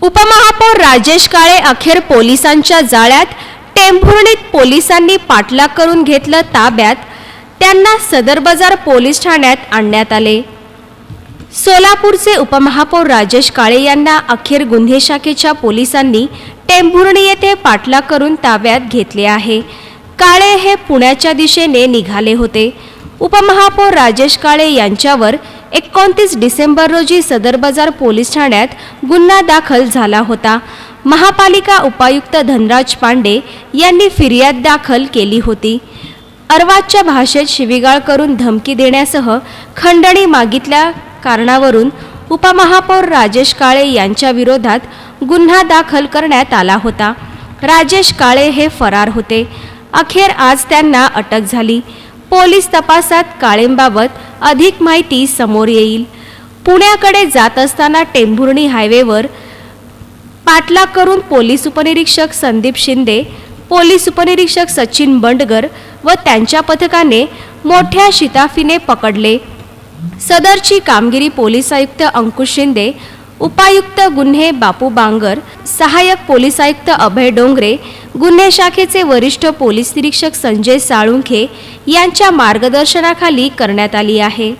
उपमहापौर राजेश काळे अखेर पोलिसांच्या जाळ्यात। टेंभुर्णीत पोलिसांनी पाठलाग करून घेतलं ताब्यात। त्यांना सदर बाजार पोलीस ठाण्यात आणण्यात आले। सोलापूरचे उपमहापौर राजेश काळे यांना अखेर गुन्हे शाखेच्या पोलिसांनी टेंभुर्णी येथे पाठलाग करून ताब्यात घेतले आहे। काळे हे पुण्याच्या दिशेने निघाले होते। उपमहापौर राजेश काळे यांच्यावर 29 डिसेंबर रोजी सदर बाजार पोलीस ठाण्यात गुन्हा दाखल झाला होता। महापालिका उपायुक्त धनराज पांडे यांनी फिर्याद दाखल केली होती। अर्वाच्य भाषेत शिवीगाळ करून धमकी देण्यासह खंडणी मागितल्या कारणावरून उपमहापौर राजेश काळे यांच्या विरोधात गुन्हा दाखल करण्यात आला होता। राजेश काळे हे फरार होते। अखेर आज त्यांना अटक झाली। पोलीस तपासात काळेंबाबत अधिक माहिती समोर येईल। पुण्याकडे जात असताना टेंभुर्णी हायवेवर पाठलाग करून पोलीस उपनिरीक्षक संदीप शिंदे, पोलीस उपनिरीक्षक सचिन बंडगर व त्यांच्या पथकाने मोठ्या शिताफीने पकडले। सदरची कामगिरी पोलीस आयुक्त अंकुश शिंदे, उपायुक्त गुन्हे बापू बांगर, सहाय्यक पोलीस आयुक्त अभय डोंगरे, गुन्हे शाखेचे वरिष्ठ पोलीस निरीक्षक संजय साळुंखे यांच्या मार्गदर्शनाखाली करण्यात आली आहे।